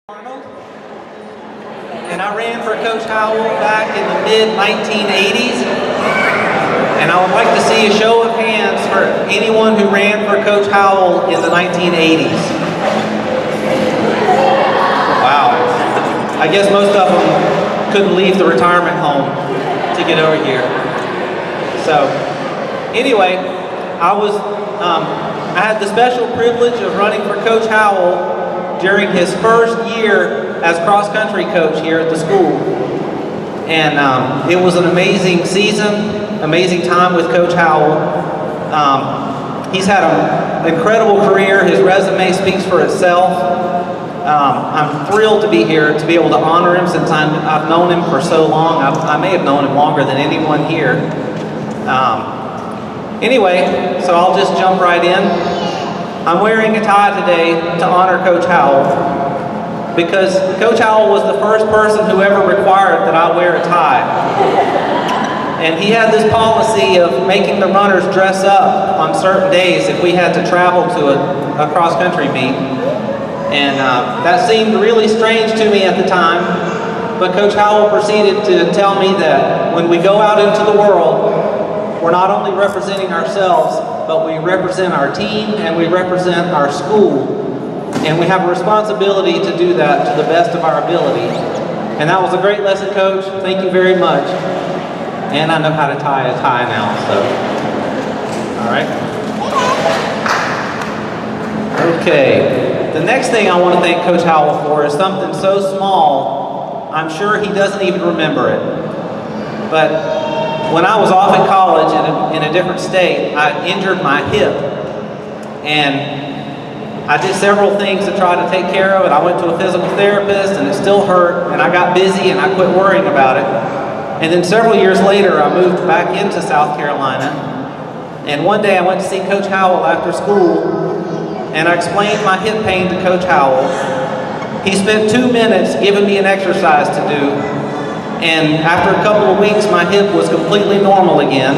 Arnold, and I ran for Coach Howell back in the mid-1980s, and I would like to see a show of hands for anyone who ran for Coach Howell in the 1980s. Wow. I guess most of them couldn't leave the retirement home to get over here. So, anyway, I had the special privilege of running for Coach Howell during his first year as cross-country coach here at the school. And it was an amazing season, amazing time with Coach Howell. He's had an incredible career. His resume speaks for itself. I'm thrilled to be here to be able to honor him since I've known him for so long. I may have known him longer than anyone here. Anyway, so I'll just jump right in. I'm wearing a tie today to honor Coach Howell because Coach Howell was the first person who ever required that I wear a tie. And he had this policy of making the runners dress up on certain days if we had to travel to a cross-country meet. And that seemed really strange to me at the time, but Coach Howell proceeded to tell me that when we go out into the world, we're not only representing ourselves, but we represent our team and we represent our school. And we have a responsibility to do that to the best of our ability. And that was a great lesson, Coach. Thank you very much. And I know how to tie a tie now, so. All right. Okay. The next thing I want to thank Coach Howell for is something so small, I'm sure he doesn't even remember it. But when I was off at college in a different state, I injured my hip. And I did several things to try to take care of it. I went to a physical therapist and it still hurt, and I got busy and I quit worrying about it. And then several years later, I moved back into South Carolina. And one day I went to see Coach Howell after school, and I explained my hip pain to Coach Howell. He spent 2 minutes giving me an exercise to do. And after a couple of weeks, my hip was completely normal again.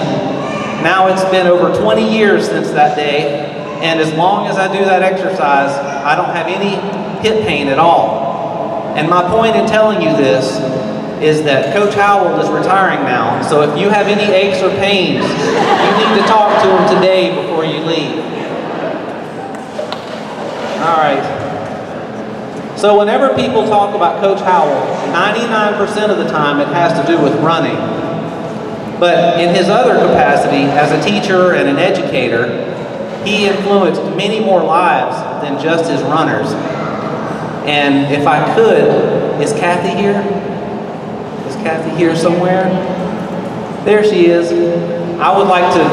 Now it's been over 20 years since that day, and as long as I do that exercise, I don't have any hip pain at all. And my point in telling you this is that Coach Howell is retiring now, so if you have any aches or pains, you need to talk to him today before you leave. All right. So whenever people talk about Coach Howell, 99% of the time it has to do with running. But in his other capacity, as a teacher and an educator, he influenced many more lives than just his runners. And if I could, is Kathy here? Is Kathy here somewhere? There she is. I would like to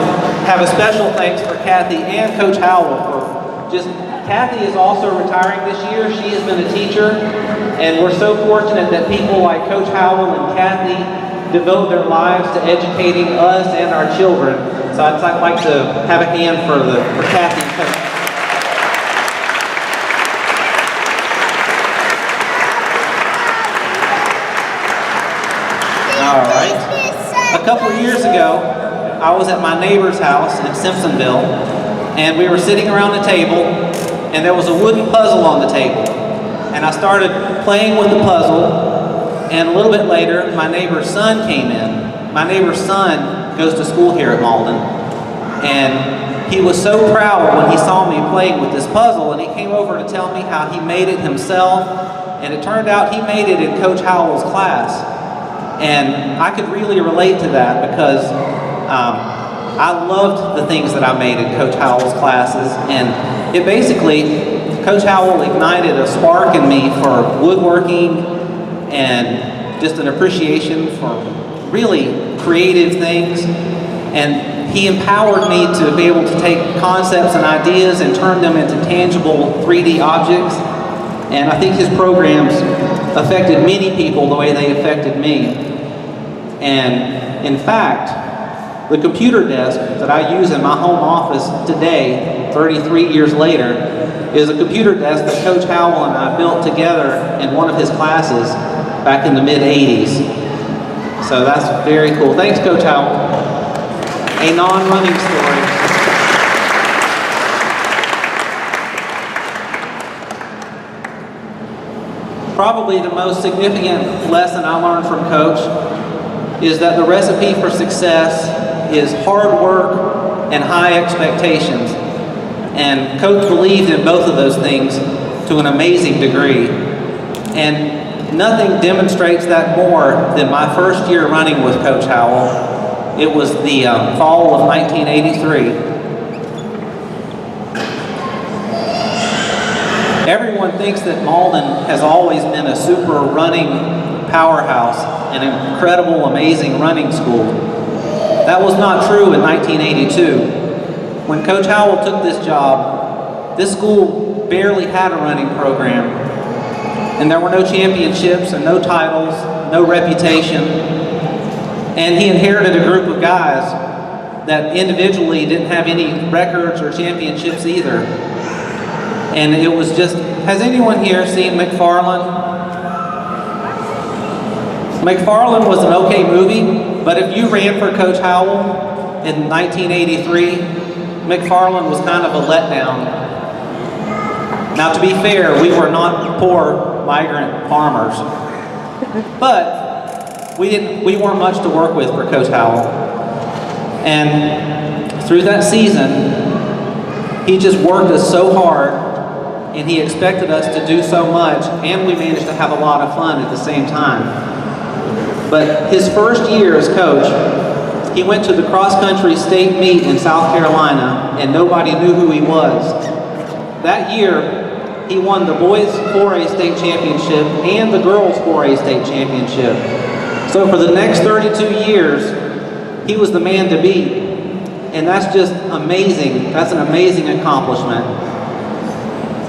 have a special thanks for Kathy and Coach Howell for just. Kathy is also retiring this year. She has been a teacher, and we're so fortunate that people like Coach Howell and Kathy devote their lives to educating us and our children. So I'd like to have a hand for Kathy and Coach. All right. A couple of years ago, I was at my neighbor's house in Simpsonville, and we were sitting around the table, and there was a wooden puzzle on the table. And I started playing with the puzzle, and a little bit later, my neighbor's son came in. My neighbor's son goes to school here at Mauldin, and he was so proud when he saw me playing with this puzzle, and he came over to tell me how he made it himself, and it turned out he made it in Coach Howell's class. And I could really relate to that because I loved the things that I made in Coach Howell's classes, and it basically, Coach Howell ignited a spark in me for woodworking and just an appreciation for really creative things. And he empowered me to be able to take concepts and ideas and turn them into tangible 3D objects. And I think his programs affected many people the way they affected me. And in fact, the computer desk that I use in my home office today, 33 years later, is a computer desk that Coach Howell and I built together in one of his classes back in the mid-80s. So that's very cool. Thanks, Coach Howell. A non-running story. probably the most significant lesson I learned from Coach is that the recipe for success is hard work and high expectations. And Coach believed in both of those things to an amazing degree. And nothing demonstrates that more than my first year running with Coach Howell. It was the fall of 1983. Everyone thinks that Mauldin has always been a super running powerhouse, an incredible, amazing running school. That was not true in 1982. When Coach Howell took this job, this school barely had a running program, and there were no championships and no titles, no reputation. And he inherited a group of guys that individually didn't have any records or championships either. And it was just, has anyone here seen McFarland? McFarland was an okay movie, but if you ran for Coach Howell in 1983, McFarland was kind of a letdown. Now, to be fair, we were not poor migrant farmers, but we weren't much to work with for Coach Howell. And through that season, he just worked us so hard, and he expected us to do so much, and we managed to have a lot of fun at the same time. But his first year as coach, he went to the cross-country state meet in South Carolina, and nobody knew who he was. That year, he won the boys 4A state championship and the girls 4A state championship. So for the next 32 years, he was the man to beat. And that's just amazing. That's an amazing accomplishment.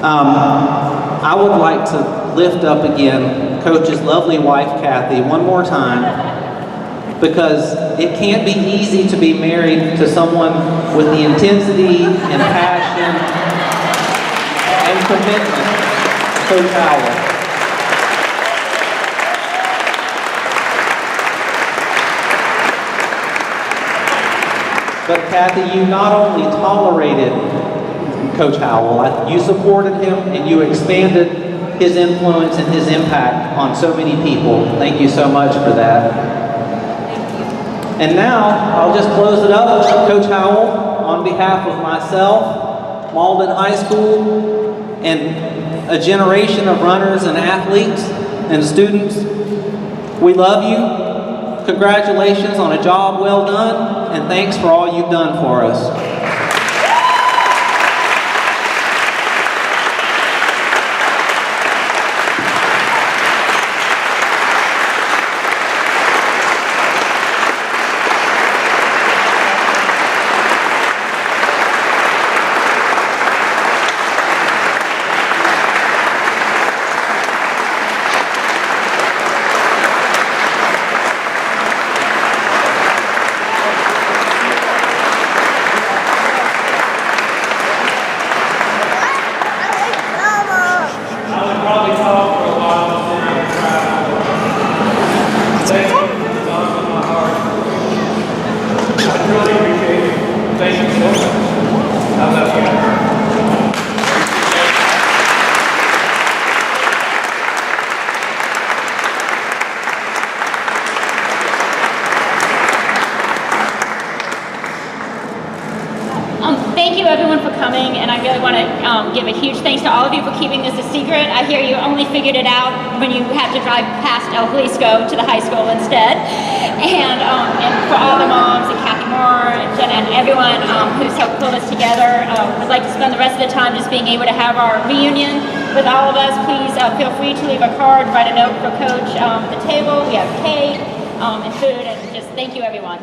I would like to lift up again Coach's lovely wife, Kathy, one more time, because it can't be easy to be married to someone with the intensity and passion and commitment to Coach Howell. But Kathy, you not only tolerated Coach Howell, you supported him and you expanded his influence and his impact on so many people. Thank you so much for that. And now, I'll just close it up. Coach Howell, on behalf of myself, Mauldin High School, and a generation of runners and athletes and students, we love you. Congratulations on a job well done, and thanks for all you've done for us. Thank you everyone for coming, and I really want to give a huge thanks to all of you for keeping this a secret. I hear you only figured it out when you had to drive past El Jalisco to the high school instead. And for all the moms and Kathy Moore and Jen and everyone who's helped pull this together, we'd like to spend the rest of the time just being able to have our reunion with all of us. Please feel free to leave a card, write a note for Coach at the table. We have cake and food, and just thank you everyone.